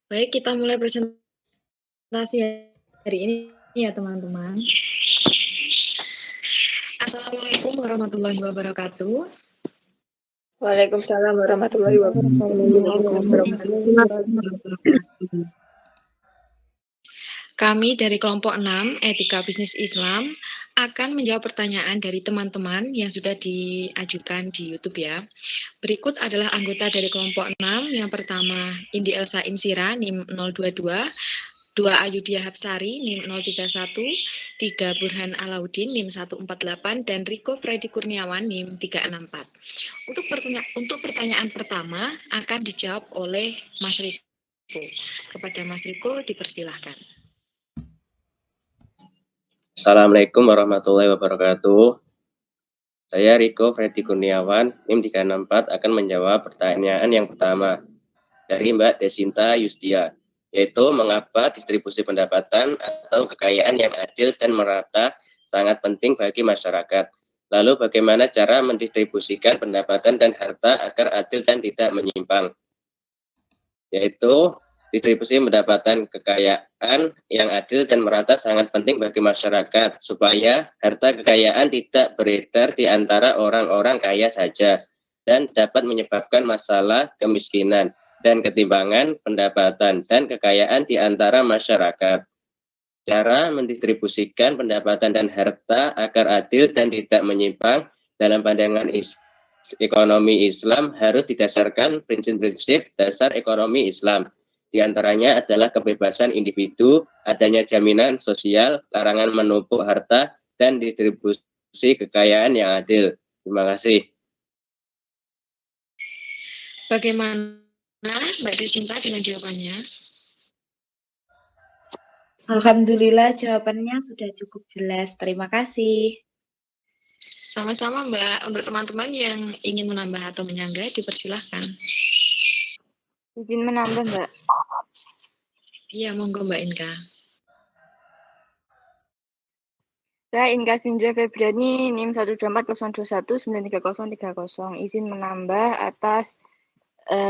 Baik, kita mulai presentasi hari ini ya teman-teman. Assalamualaikum warahmatullahi wabarakatuh. Waalaikumsalam warahmatullahi wabarakatuh. Kami dari kelompok 6 Etika Bisnis Islam akan menjawab pertanyaan dari teman-teman yang sudah diajukan di YouTube ya. Berikut adalah anggota dari kelompok 6. Yang pertama, Indi Elsa Insira, NIM 022, 2 Ayudhya Hapsari, NIM 031, 3 Burhan Alaudin, NIM 148, dan Riko Freddy Kurniawan, NIM 364. Untuk pertanyaan pertama akan dijawab oleh Mas Riko. Kepada Mas Riko dipersilahkan. Assalamualaikum warahmatullahi wabarakatuh. Saya Riko Freddy Kurniawan, NIM 364 akan menjawab pertanyaan yang pertama dari Mbak Desinta Yustia, yaitu mengapa distribusi pendapatan atau kekayaan yang adil dan merata sangat penting bagi masyarakat. Lalu bagaimana cara mendistribusikan pendapatan dan harta agar adil dan tidak menyimpang? Yaitu distribusi pendapatan kekayaan yang adil dan merata sangat penting bagi masyarakat supaya harta kekayaan tidak beredar di antara orang-orang kaya saja dan dapat menyebabkan masalah kemiskinan dan ketimpangan pendapatan dan kekayaan di antara masyarakat. Cara mendistribusikan pendapatan dan harta agar adil dan tidak menyimpang dalam pandangan ekonomi Islam harus didasarkan prinsip-prinsip dasar ekonomi Islam. Di antaranya adalah kebebasan individu, adanya jaminan sosial, larangan menumpuk harta, dan distribusi kekayaan yang adil. Terima kasih. Bagaimana Mbak Desinta dengan jawabannya? Alhamdulillah jawabannya sudah cukup jelas. Terima kasih. Sama-sama Mbak. Untuk teman-teman yang ingin menambah atau menyanggah dipersilahkan. Izin menambah, Mbak. Iya, monggo Mbak Inka. Saya Inka Sinja Febriani, NIM 12402193030. Izin menambah atas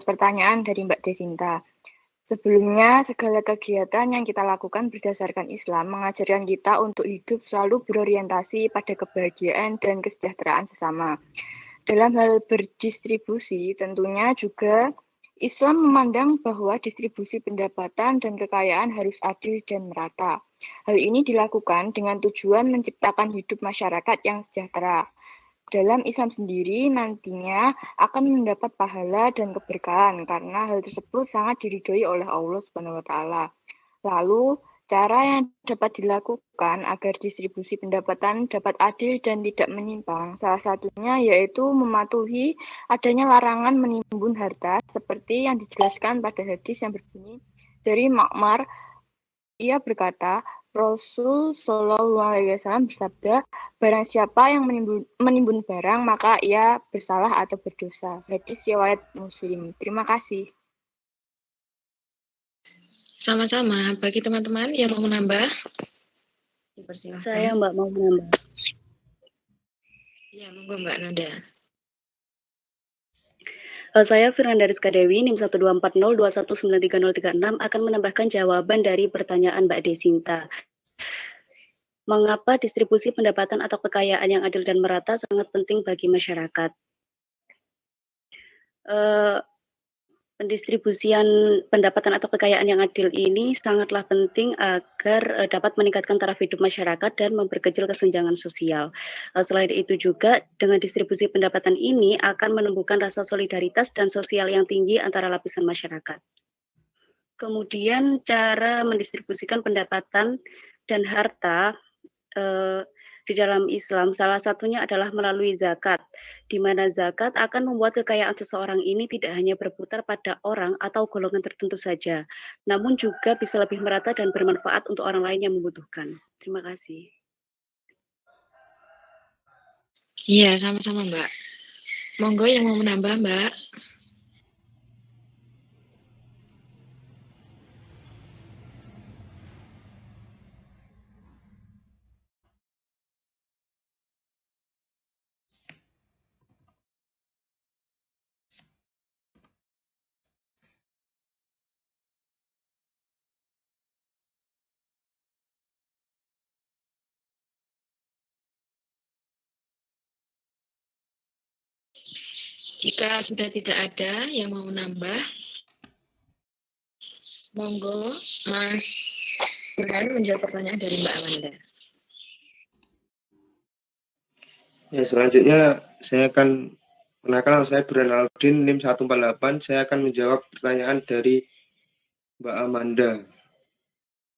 pertanyaan dari Mbak Desinta. Sebelumnya, segala kegiatan yang kita lakukan berdasarkan Islam mengajarkan kita untuk hidup selalu berorientasi pada kebahagiaan dan kesejahteraan sesama. Dalam hal berdistribusi, tentunya juga Islam memandang bahwa distribusi pendapatan dan kekayaan harus adil dan merata. Hal ini dilakukan dengan tujuan menciptakan hidup masyarakat yang sejahtera. Dalam Islam sendiri nantinya akan mendapat pahala dan keberkahan karena hal tersebut sangat diridhoi oleh Allah Subhanahu wa taala. Lalu, cara yang dapat dilakukan agar distribusi pendapatan dapat adil dan tidak menyimpang, salah satunya yaitu mematuhi adanya larangan menimbun harta seperti yang dijelaskan pada hadis yang berbunyi dari Ma'mar. Ia berkata, Rasul Shallallahu Alaihi Wasallam bersabda, barang siapa yang menimbun barang maka ia bersalah atau berdosa. Hadis riwayat Muslim. Terima kasih. Sama-sama. Bagi teman-teman yang mau menambah, dipersilahkan. Saya Mbak mau menambah. Ya, monggo Mbak Nanda. Saya Firanda Rizka Dewi, NIM 12402193036 akan menambahkan jawaban dari pertanyaan Mbak Desinta. Mengapa distribusi pendapatan atau kekayaan yang adil dan merata sangat penting bagi masyarakat? Pendistribusian pendapatan atau kekayaan yang adil ini sangatlah penting agar dapat meningkatkan taraf hidup masyarakat dan memperkecil kesenjangan sosial. Selain itu juga dengan distribusi pendapatan ini akan menumbuhkan rasa solidaritas dan sosial yang tinggi antara lapisan masyarakat. Kemudian cara mendistribusikan pendapatan dan harta di dalam Islam, salah satunya adalah melalui zakat, di mana zakat akan membuat kekayaan seseorang ini tidak hanya berputar pada orang atau golongan tertentu saja, namun juga bisa lebih merata dan bermanfaat untuk orang lain yang membutuhkan. Terima kasih. Iya, sama-sama Mbak. Monggo yang mau menambah Mbak. Jika sudah tidak ada yang mau menambah, monggo Mas Burhan menjawab pertanyaan dari Mbak Amanda. Ya, selanjutnya saya akan perkenalkan, saya Burhan Aldin, NIM 148. Saya akan menjawab pertanyaan dari Mbak Amanda.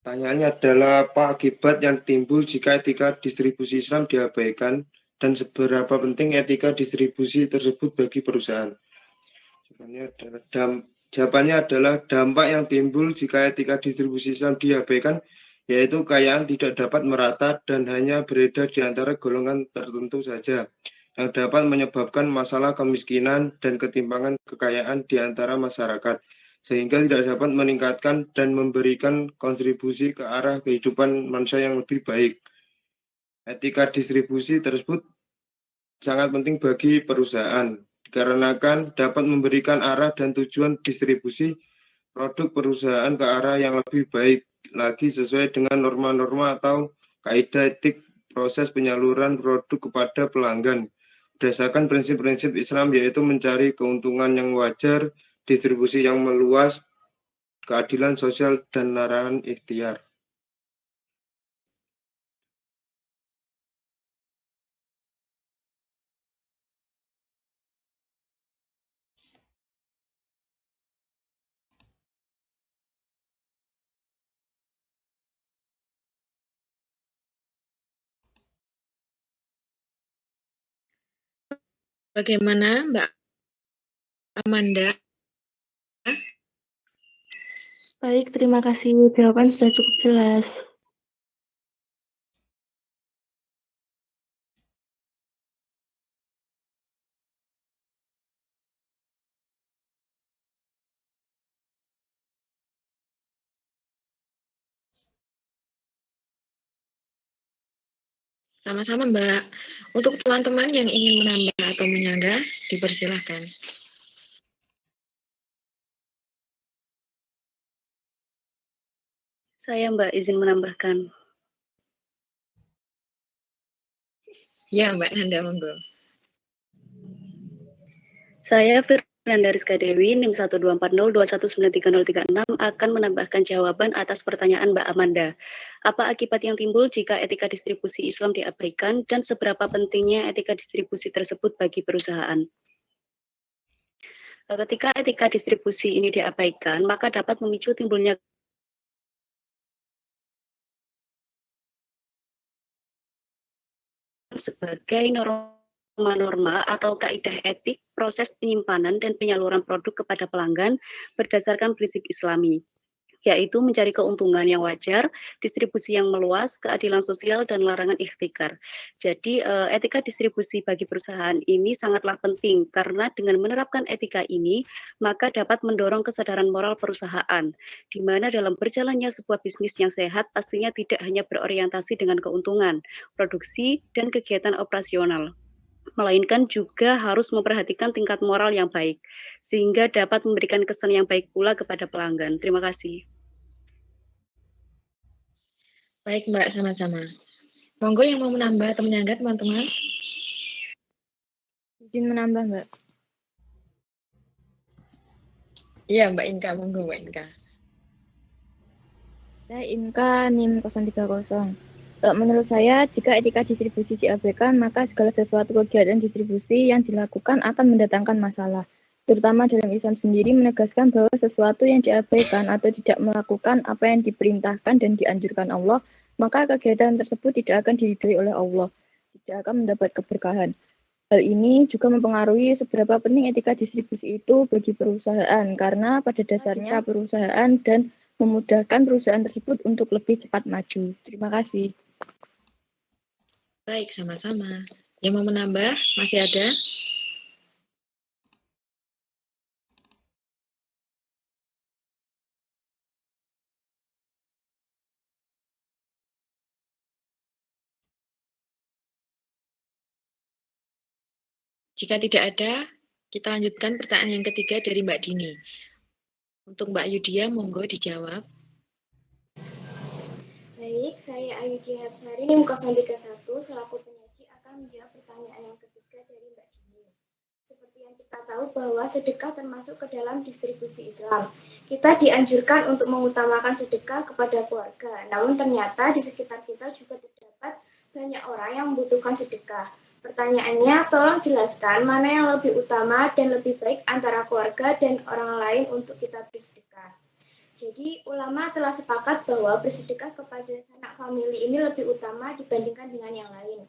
Pertanyaannya adalah apa akibat yang timbul jika etika distribusi Islam diabaikan dan seberapa penting etika distribusi tersebut bagi perusahaan? Jawabannya adalah dampak yang timbul jika etika distribusi Islam diabaikan, yaitu kekayaan tidak dapat merata dan hanya beredar di antara golongan tertentu saja, yang dapat menyebabkan masalah kemiskinan dan ketimpangan kekayaan di antara masyarakat, sehingga tidak dapat meningkatkan dan memberikan kontribusi ke arah kehidupan manusia yang lebih baik. Etika distribusi tersebut sangat penting bagi perusahaan, dikarenakan dapat memberikan arah dan tujuan distribusi produk perusahaan ke arah yang lebih baik lagi sesuai dengan norma-norma atau kaidah etik proses penyaluran produk kepada pelanggan berdasarkan prinsip-prinsip Islam, yaitu mencari keuntungan yang wajar, distribusi yang meluas, keadilan sosial, dan larangan ikhtiar. Bagaimana Mbak Amanda? Baik, terima kasih. Jawaban sudah cukup jelas. Sama-sama Mbak. Untuk teman-teman yang ingin menambah atau menyanggah, dipersilahkan. Saya Mbak izin menambahkan. Ya Mbak Nanda, monggo. Saya Firnanda Rizka Dewi, NIM 12402193036 akan menambahkan jawaban atas pertanyaan Mbak Amanda. Apa akibat yang timbul jika etika distribusi Islam diabaikan dan seberapa pentingnya etika distribusi tersebut bagi perusahaan? Ketika etika distribusi ini diabaikan, maka dapat memicu timbulnya sebagai norma-norma atau kaidah etik proses penyimpanan dan penyaluran produk kepada pelanggan berdasarkan prinsip Islami, yaitu mencari keuntungan yang wajar, distribusi yang meluas, keadilan sosial, dan larangan ikhtikar. Jadi etika distribusi bagi perusahaan ini sangatlah penting karena dengan menerapkan etika ini maka dapat mendorong kesadaran moral perusahaan, di mana dalam berjalannya sebuah bisnis yang sehat pastinya tidak hanya berorientasi dengan keuntungan, produksi, dan kegiatan operasional, melainkan juga harus memperhatikan tingkat moral yang baik, sehingga dapat memberikan kesan yang baik pula kepada pelanggan. Terima kasih. Baik Mbak, sama-sama. Monggo yang mau menambah atau menyanggah teman-teman. Izin menambah Mbak. Iya Mbak Inka, monggo Mbak Inka. Saya Inka NIM 030. Menurut saya, jika etika distribusi diabaikan, maka segala sesuatu kegiatan distribusi yang dilakukan akan mendatangkan masalah. Terutama dalam Islam sendiri menegaskan bahwa sesuatu yang diabaikan atau tidak melakukan apa yang diperintahkan dan dianjurkan Allah, maka kegiatan tersebut tidak akan diridhoi oleh Allah, tidak akan mendapat keberkahan. Hal ini juga mempengaruhi seberapa penting etika distribusi itu bagi perusahaan, karena pada dasarnya perusahaan dan memudahkan perusahaan tersebut untuk lebih cepat maju. Terima kasih. Baik, sama-sama. Yang mau menambah, masih ada? Jika tidak ada, kita lanjutkan pertanyaan yang ketiga dari Mbak Dini. Untuk Mbak Yudia, monggo dijawab. Baik, saya Ayudhya Hapsari, NIM 031, selaku penyaji akan menjawab pertanyaan yang ketiga dari Mbak Dini. Seperti yang kita tahu bahwa sedekah termasuk ke dalam distribusi Islam. Kita dianjurkan untuk mengutamakan sedekah kepada keluarga. Namun ternyata di sekitar kita juga terdapat banyak orang yang membutuhkan sedekah. Pertanyaannya, tolong jelaskan mana yang lebih utama dan lebih baik antara keluarga dan orang lain untuk kita bersedekah. Jadi, ulama telah sepakat bahwa bersedekah kepada sanak famili ini lebih utama dibandingkan dengan yang lain.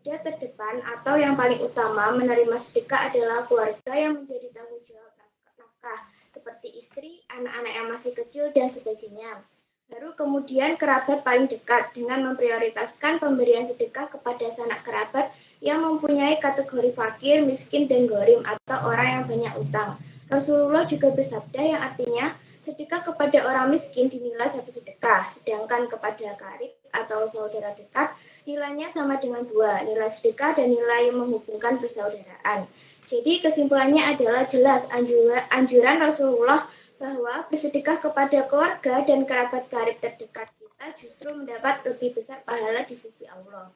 Garda terdepan atau yang paling utama menerima sedekah adalah keluarga yang menjadi tanggung jawab nafkah, seperti istri, anak-anak yang masih kecil, dan sebagainya. Baru kemudian kerabat paling dekat dengan memprioritaskan pemberian sedekah kepada sanak kerabat yang mempunyai kategori fakir, miskin, dan gorim atau orang yang banyak utang. Rasulullah juga bersabda yang artinya sedekah kepada orang miskin dinilai satu sedekah, sedangkan kepada karib atau saudara dekat nilainya sama dengan 2, nilai sedekah dan nilai menghubungkan persaudaraan. Jadi kesimpulannya adalah jelas anjuran Rasulullah bahwa bersedekah kepada keluarga dan kerabat karib terdekat kita justru mendapat lebih besar pahala di sisi Allah.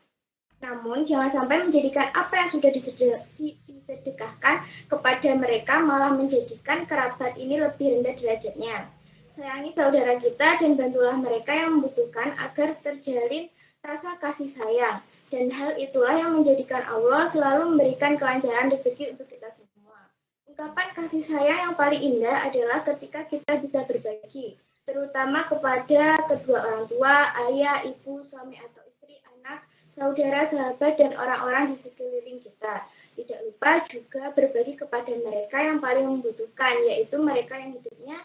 Namun jangan sampai menjadikan apa yang sudah disedekahkan kepada mereka malah menjadikan kerabat ini lebih rendah derajatnya. Sayangi saudara kita dan bantulah mereka yang membutuhkan agar terjalin rasa kasih sayang. Dan hal itulah yang menjadikan Allah selalu memberikan kelancaran rezeki untuk kita semua. Ungkapan kasih sayang yang paling indah adalah ketika kita bisa berbagi, terutama kepada kedua orang tua, ayah, ibu, suami atau istri, anak, saudara, sahabat, dan orang-orang di sekeliling kita. Tidak lupa juga berbagi kepada mereka yang paling membutuhkan, yaitu mereka yang hidupnya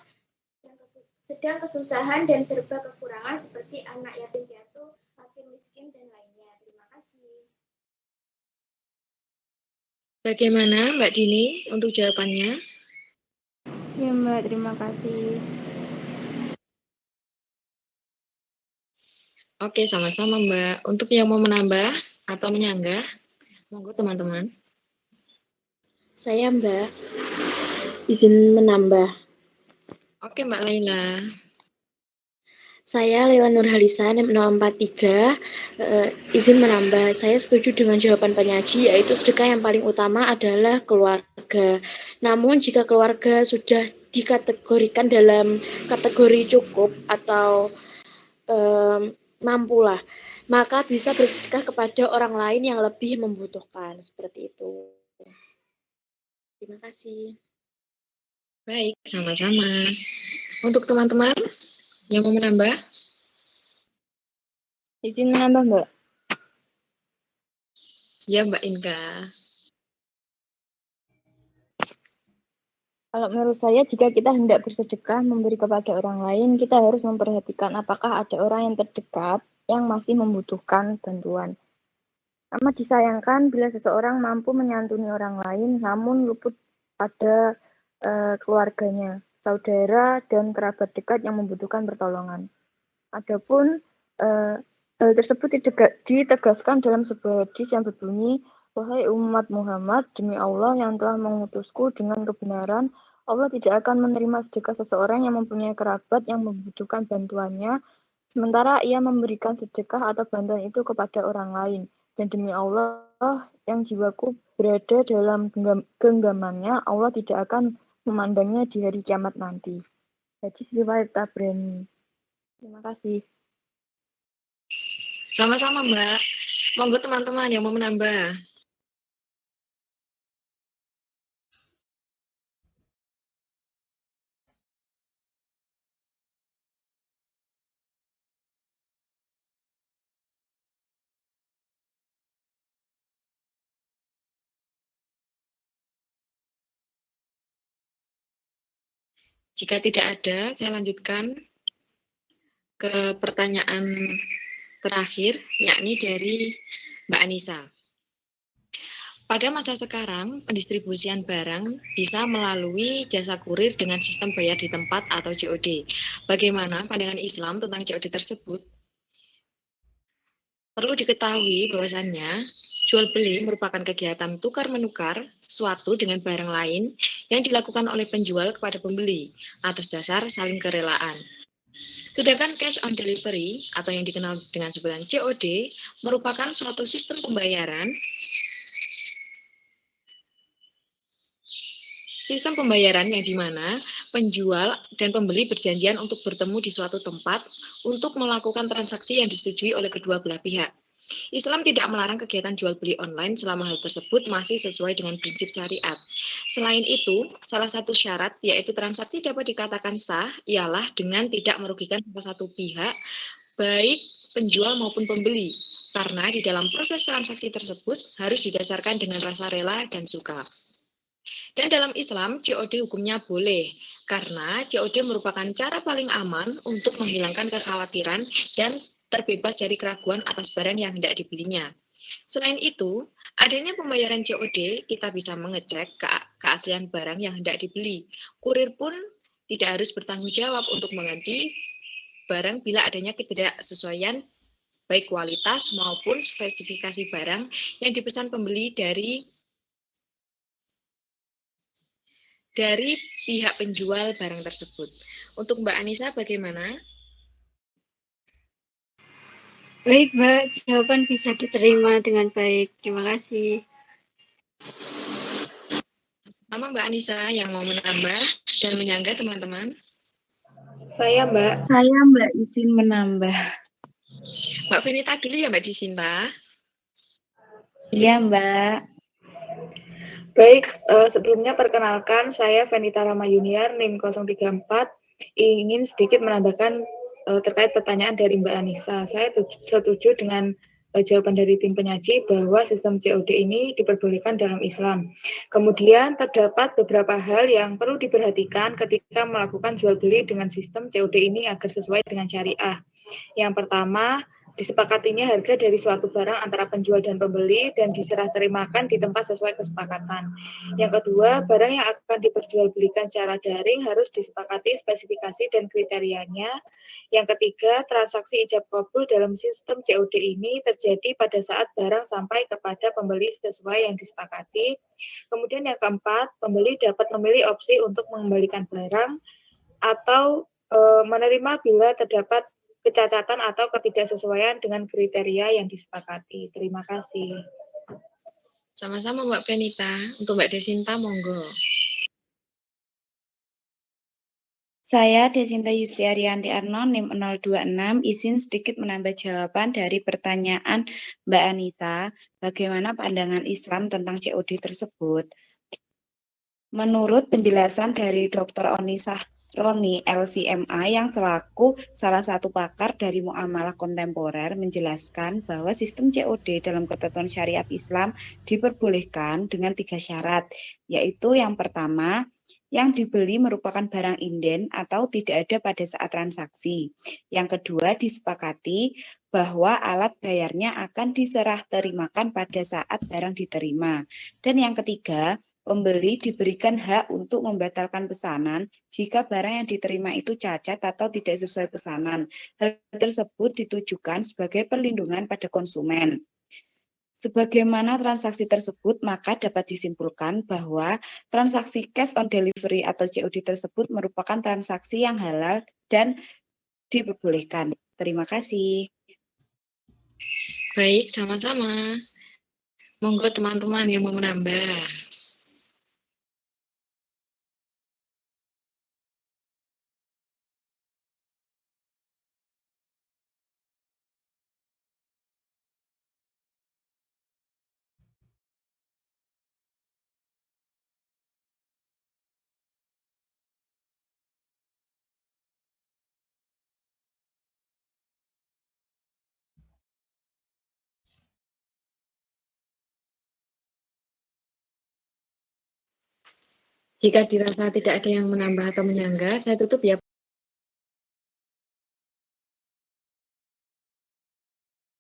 sedang kesusahan dan serba kekurangan seperti anak yatim piatu, fakir miskin, dan lainnya. Terima kasih. Bagaimana Mbak Dini untuk jawabannya? Ya Mbak, terima kasih. Oke, sama-sama Mbak. Untuk yang mau menambah atau menyanggah, monggo teman-teman. Saya Mbak, izin menambah. Oke Mbak Laila. Saya Laila Nurhalisa, NIM 043, izin menambah. Saya setuju dengan jawaban penyaji, yaitu sedekah yang paling utama adalah keluarga. Namun jika keluarga sudah dikategorikan dalam kategori cukup atau mampulah, maka bisa bersedekah kepada orang lain yang lebih membutuhkan, seperti itu. Terima kasih. Baik, sama-sama. Untuk teman-teman yang mau menambah? Izin menambah Mbak. Ya Mbak Inka. Kalau menurut saya, jika kita hendak bersedekah memberi kepada orang lain, kita harus memperhatikan apakah ada orang yang terdekat yang masih membutuhkan bantuan. Amat disayangkan bila seseorang mampu menyantuni orang lain, namun luput pada keluarganya, saudara, dan kerabat dekat yang membutuhkan pertolongan. Adapun hal tersebut ditegaskan dalam sebuah hadis yang berbunyi, "Wahai umat Muhammad, demi Allah yang telah mengutusku dengan kebenaran, Allah tidak akan menerima sedekah seseorang yang mempunyai kerabat yang membutuhkan bantuannya, sementara ia memberikan sedekah atau bantuan itu kepada orang lain. Dan demi Allah yang jiwaku berada dalam genggamannya, Allah tidak akan memandangnya di hari kiamat nanti." Hadis riwayat Tabrani. Terima kasih. Sama-sama Mbak. Monggo teman-teman yang mau menambah. Jika tidak ada, saya lanjutkan ke pertanyaan terakhir, yakni dari Mbak Anissa. Pada masa sekarang, pendistribusian barang bisa melalui jasa kurir dengan sistem bayar di tempat atau COD. Bagaimana pandangan Islam tentang COD tersebut? Perlu diketahui bahwasannya, jual beli merupakan kegiatan tukar-menukar sesuatu dengan barang lain yang dilakukan oleh penjual kepada pembeli atas dasar saling kerelaan. Sedangkan cash on delivery atau yang dikenal dengan sebutan COD merupakan suatu sistem pembayaran Sistem pembayaran yang di mana penjual dan pembeli berjanjian untuk bertemu di suatu tempat untuk melakukan transaksi yang disetujui oleh kedua belah pihak. Islam tidak melarang kegiatan jual beli online selama hal tersebut masih sesuai dengan prinsip syariat. Selain itu, salah satu syarat yaitu transaksi dapat dikatakan sah ialah dengan tidak merugikan salah satu pihak, baik penjual maupun pembeli. Karena di dalam proses transaksi tersebut harus didasarkan dengan rasa rela dan suka. Dan dalam Islam, COD hukumnya boleh, karena COD merupakan cara paling aman untuk menghilangkan kekhawatiran dan terbebas dari keraguan atas barang yang hendak dibelinya. Selain itu, adanya pembayaran COD, kita bisa mengecek keaslian barang yang hendak dibeli. Kurir pun tidak harus bertanggung jawab untuk mengganti barang bila adanya ketidaksesuaian baik kualitas maupun spesifikasi barang yang dipesan pembeli dari pihak penjual barang tersebut. Untuk Mbak Anissa bagaimana? Baik, Mbak. Jawaban bisa diterima dengan baik. Terima kasih. Sama Mbak Anissa yang mau menambah dan menyanggah teman-teman. Saya, Mbak. Saya Mbak izin menambah. Mbak Venita dulu ya Mbak Disinta. Iya Mbak. Baik, sebelumnya perkenalkan saya Venita Rama Junior, NIM 034, ingin sedikit menambahkan terkait pertanyaan dari Mbak Anissa. Saya setuju dengan jawaban dari tim penyaji bahwa sistem COD ini diperbolehkan dalam Islam. Kemudian terdapat beberapa hal yang perlu diperhatikan ketika melakukan jual beli dengan sistem COD ini agar sesuai dengan syariah. Yang pertama, disepakatinya harga dari suatu barang antara penjual dan pembeli dan diserah terimakan di tempat sesuai kesepakatan. Yang kedua, barang yang akan diperjualbelikan secara daring harus disepakati spesifikasi dan kriterianya. Yang ketiga, transaksi ijab kabul dalam sistem COD ini terjadi pada saat barang sampai kepada pembeli sesuai yang disepakati. Kemudian yang keempat, pembeli dapat memilih opsi untuk mengembalikan barang atau menerima bila terdapat kecacatan atau ketidaksesuaian dengan kriteria yang disepakati. Terima kasih. Sama-sama Mbak Venita. Untuk Mbak Desinta, monggo. Saya Desinta Yustiarianti Arno, NIM 026, izin sedikit menambah jawaban dari pertanyaan Mbak Anita, bagaimana pandangan Islam tentang COD tersebut. Menurut penjelasan dari Dr. Onisah Roni LCMA yang selaku salah satu pakar dari muamalah kontemporer menjelaskan bahwa sistem COD dalam ketentuan syariat Islam diperbolehkan dengan 3 syarat, yaitu yang pertama, yang dibeli merupakan barang inden atau tidak ada pada saat transaksi. Yang kedua, disepakati bahwa alat bayarnya akan diserah terimakan pada saat barang diterima. Dan yang ketiga, pembeli diberikan hak untuk membatalkan pesanan jika barang yang diterima itu cacat atau tidak sesuai pesanan. Hal tersebut ditujukan sebagai perlindungan pada konsumen. Sebagaimana transaksi tersebut, maka dapat disimpulkan bahwa transaksi cash on delivery atau COD tersebut merupakan transaksi yang halal dan diperbolehkan. Terima kasih. Baik, sama-sama. Monggo teman-teman yang mau menambah. Jika dirasa tidak ada yang menambah atau menyanggah, saya tutup ya